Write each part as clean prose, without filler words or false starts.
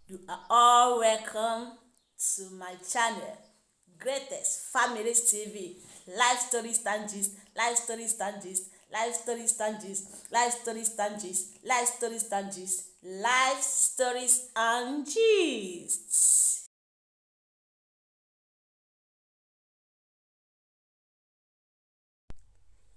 You are all welcome to my channel, Greatest Families TV. Life stories and gist, life stories and gist, life stories and gist, life stories and gist, life stories and gist, life stories and gist.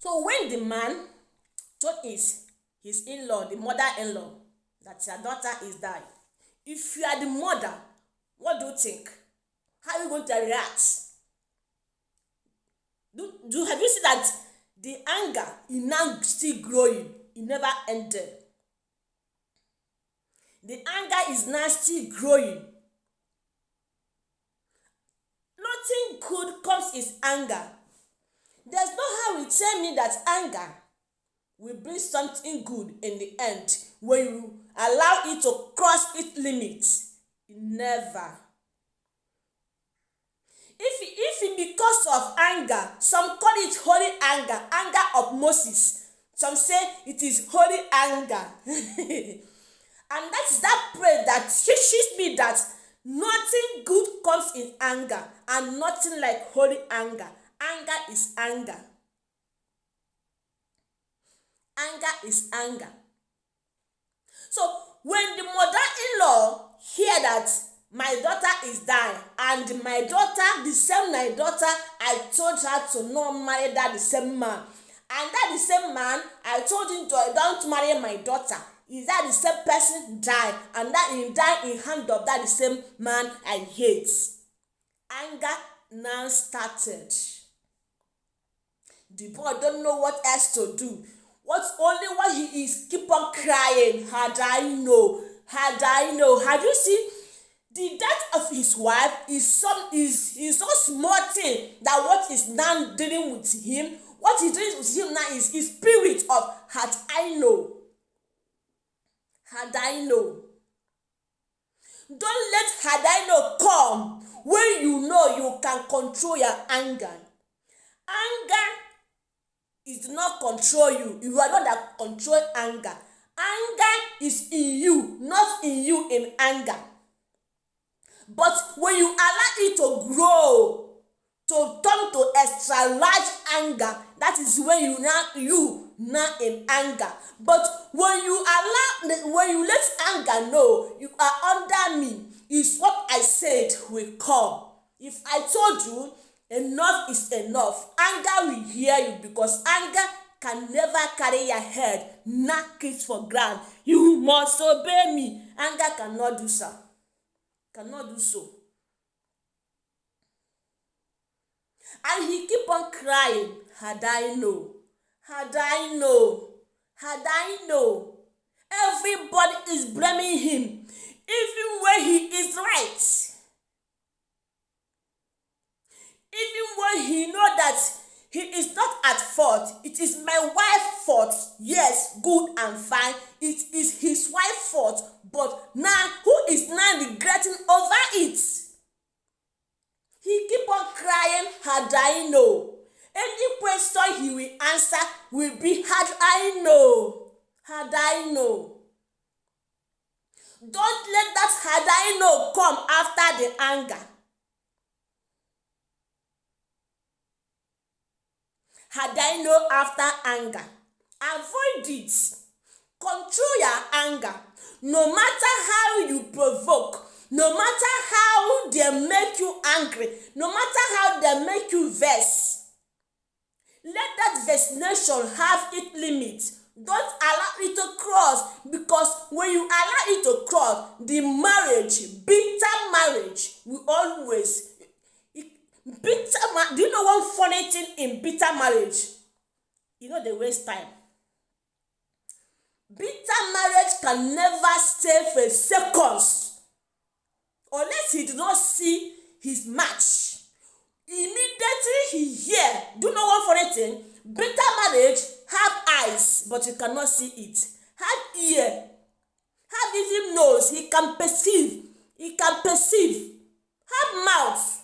So when the man told his in-law, the mother-in-law, that her daughter is dying, if you are the mother, what do you think? How are you going to react? Have you seen that the anger is now still growing? It never ended. The anger is now still growing. Nothing good comes is anger. There's no how you tell me that anger will bring something good in the end when you allow it to cross its limits. Never. If it because of anger, some call it holy anger, anger of Moses. Some say it is holy anger. And that's that prayer that teaches me that nothing good comes in anger and nothing like holy anger. Anger is anger. Anger is anger. So when the mother-in-law hear that my daughter is dying, and my daughter, the same my daughter, I told her to not marry that the same man, and that the same man, I told him to don't marry my daughter, is that the same person die, and that he die in hand of that the same man I hate. Anger now started. The boy don't know what else to do. What he is keep on crying. Had I know, had I know. Have you seen the death of his wife is no small thing that what is now dealing with him. What he dealing with him now is his spirit of had I know. Had I know. Don't let had I know come when you know you can control your anger. Anger is not control you. You are not that control anger. Anger is in you, not in you in anger. But when you allow it to grow, to turn to extra large anger, that is when you now in anger. But when you let anger know you are under me, is what I said will come. If I told you enough is enough, anger will hear you, because anger can never carry your head, knock it for ground. You must obey me. Anger cannot do so. Cannot do so. And he keep on crying, had I know, had I know, had I know. Everybody is blaming him, even when he is right. Even when he know that he is not at fault. It is my wife's fault. Yes, good and fine. It is his wife's fault. But now, who is now regretting over it? He keep on crying, had I know. Any question he will answer will be, had I know. Had I know. Don't let that had I know come after the anger. Had I know after anger. Avoid it. Control your anger. No matter how you provoke, no matter how they make you angry, no matter how they make you vex, let that vexation have its limit. Don't allow it to cross, because when you allow it to cross, the marriage, bitter marriage, will always do you know one funny thing in bitter marriage? You know, they waste time. Bitter marriage can never stay for seconds unless he did not see his match. Immediately he hear. Do you know one funny thing? Bitter marriage have eyes, but you cannot see it. Have ear, have even nose, he can perceive. He can perceive. Have mouth.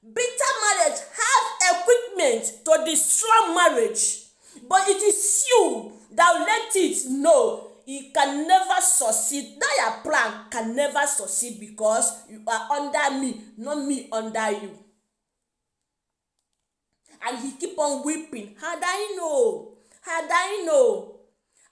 Bitter marriage have equipment to destroy marriage, but it is you that let it know. it can never succeed. That your plan can never succeed because you are under me, not me under you. And he keep on weeping. Had I know? Had I know?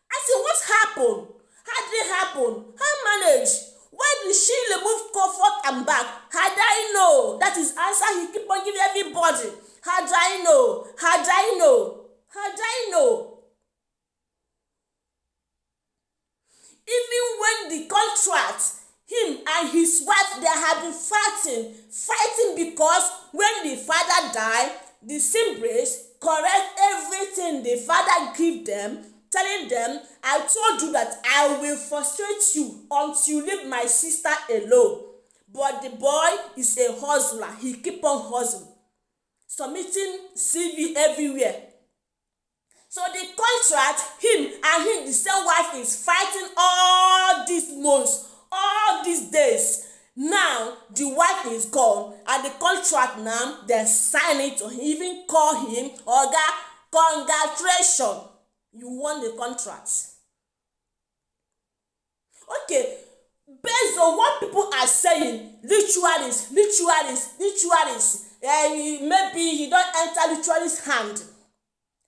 I said, what happened? How did it happen? How manage? Why did she remove comfort and back? Had I know? That is answer he keep on giving everybody. Had I know? Had I know? Had I know? Even when the contract, him and his wife, they have been fighting because when the father died, the siblings correct everything the father give them, telling them, I told you that I will frustrate you until you leave my sister alone. But the boy is a hustler. He keep on hustling, submitting CV everywhere. So the contract, him and him, the same wife is fighting all these months, all these days. Now the wife is gone and the contract now they sign it, or even call him, Oga, congratulations, you won the contract. Okay, based on what people are saying, ritualist, maybe he don't enter ritualist hand.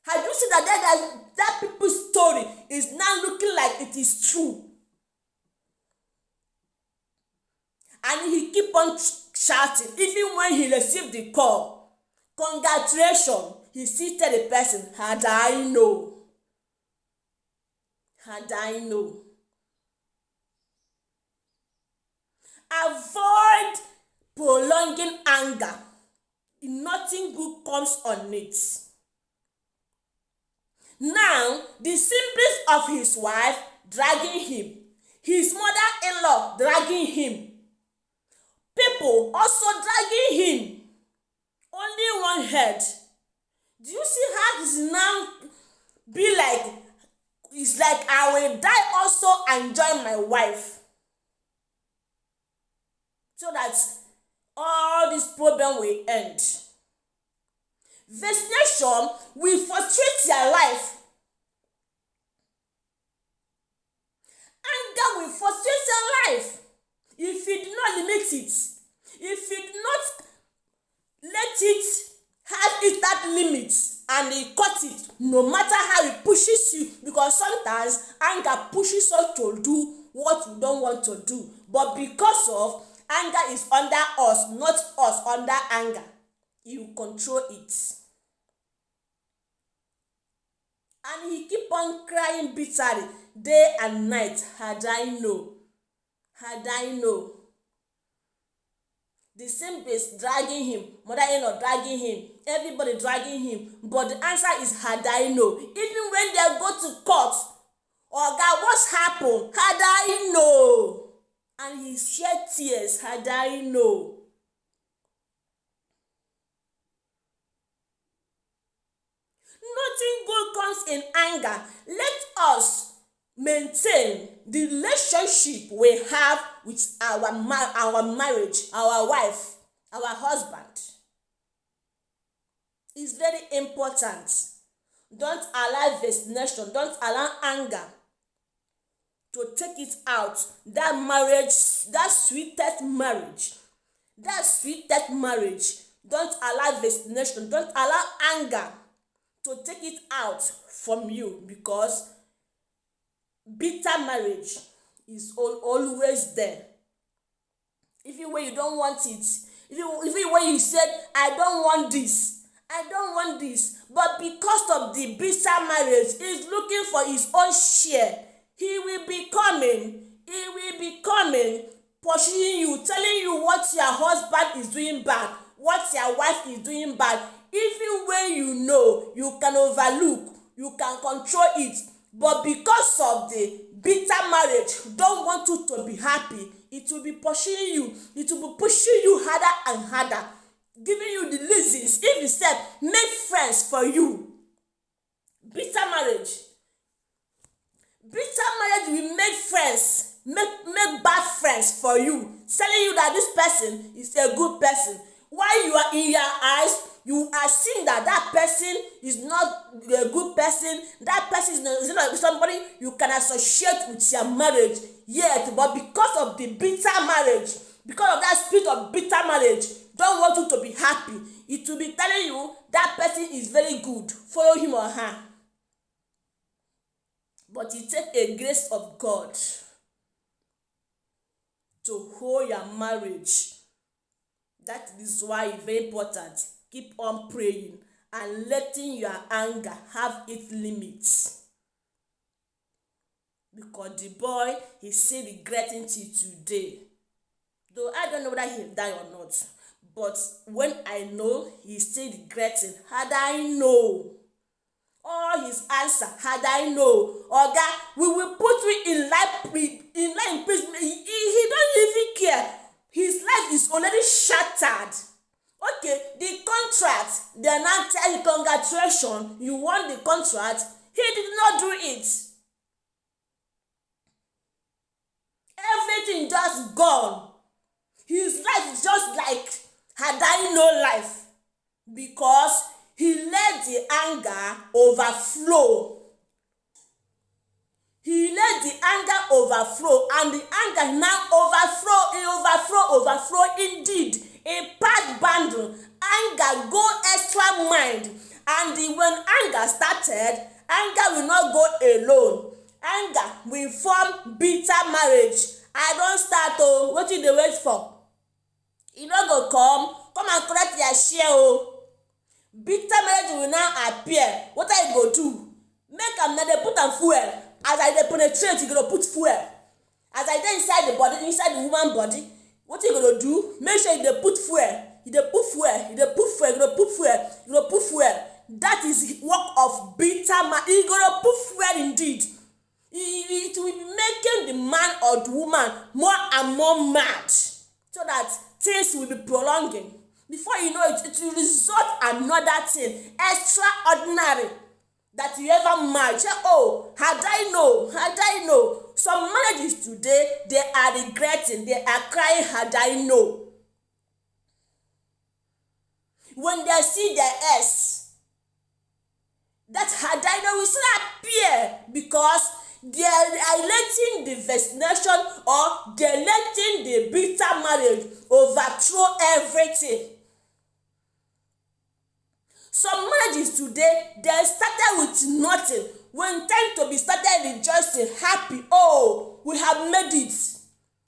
Have you seen that people's story is now looking like it is true? And he keep on shouting, even when he received the call, congratulations, he still tell the person, had I know. Had I know. Avoid prolonging anger. Nothing good comes on it. Now, the siblings of his wife dragging him, his mother-in-law dragging him, people also dragging him, only one head. Do you see how this now be like? It's like I will die also and join my wife, so that all this problem will end. Vaccination will frustrate your life. Anger will frustrate your life. If you do not limit it, if you do not let it have it that limit and you cut it, no matter how it pushes you, because sometimes anger pushes us to do what we don't want to do. But because of anger is under us, not us under anger, you control it. And he keep on crying bitterly day and night. Had I know. Had I know. The same place dragging him, mother-in-law dragging him, everybody dragging him. But the answer is had I know. Even when they go to court, oh God, what's happened? Had I know. And he shed tears. Had I know. Nothing good comes in anger. Let us maintain the relationship we have with our marriage, our wife, our husband. It's very important. Don't allow vaccination, don't allow anger to take it out. That marriage, that sweetest marriage, don't allow vaccination, don't allow anger to take it out from you, because bitter marriage is always there. Even when you don't want it, even when you said, I don't want this, but because of the bitter marriage, he's looking for his own share. He will be coming, pursuing you, telling you what your husband is doing bad, what your wife is doing bad. Even when you know, you can overlook, you can control it, but because of the bitter marriage, don't want you to be happy, it will be pursuing you, it will be pushing you harder and harder, giving you the reasons. If you said, make friends for you, bitter marriage will make friends, make bad friends for you, telling you that this person is a good person. While you are in your eyes, you are seeing that that person is not a good person, that person is not somebody you can associate with your marriage yet, but because of the bitter marriage, because of that spirit of bitter marriage, don't want you to be happy, it will be telling you that person is very good, follow him or her. But it takes a grace of God to hold your marriage. That is why it's very important. Keep on praying and letting your anger have its limits. Because the boy is still regretting till today. Though I don't know whether he died or not. But when I know he's still regretting, had I know all his answer, had I know, Oga, we will put you in life imprisonment. He don't even care. His life is already shattered. Okay, the contract, they are now telling you, congratulations, you won the contract. He did not do it. Everything just gone. His life is just like had I no life, because he let the anger overflow. He let the anger overflow, and the anger now overflow indeed. A part bundle, anger go extra mind, and when anger started, anger will not go alone. Anger will form bitter marriage. I don start o, wetin you dey wait for? E no go come and collect your share o. Bitter marriage will now appear. What are you go do? Make am na dey put am fuel. As I dey penetrate, you go put fuel. As I dey inside the body, inside the woman body, what you gonna do? Make sure you dey put fuel. You dey put fuel. You dey put fuel. You go put fuel. You go put fuel. That is work of bitter man. You gonna put fuel indeed. It will be making the man or the woman more and more mad, so that things will be prolonging. Before you know it, it will result another thing extraordinary that you ever might say, oh, had I know. Some marriages today, they are regretting, they are crying, had I know. When they see their ex, that had I know will still appear, because they are letting the vaccination or they are letting the bitter marriage overthrow everything. Some marriages today, they started with nothing. When time to be started rejoicing, happy, oh, we have made it.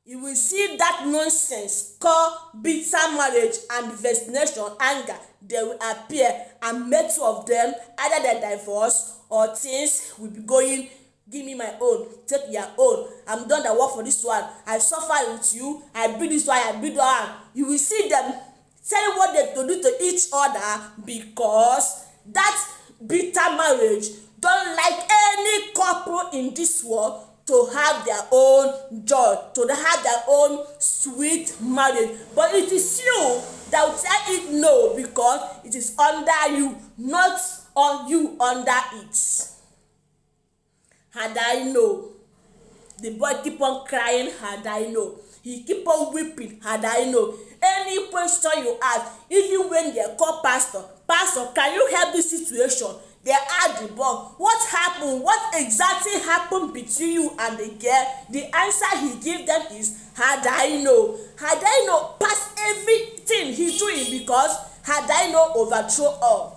You will see that nonsense called bitter marriage and vaccination, anger, they will appear, and make two of them, either they divorce or things will be going, give me my own, take your own, I'm done the work for this one, I suffer with you, I build this one, I build that one. You will see them telling what they to do to each other, because that bitter marriage don't like any couple in this world to have their own joy, to have their own sweet marriage. But it is you that will tell it no, because it is under you, not on you under it. Had I know. The boy keep on crying, had I know. He keep on weeping, had I know. Any question you ask, even when they call pastor, can you help this situation? They ask the boy, what happened? What exactly happened between you and the girl? The answer he give them is, had I know. Had I know, pass everything he's doing, because had I know overthrow all.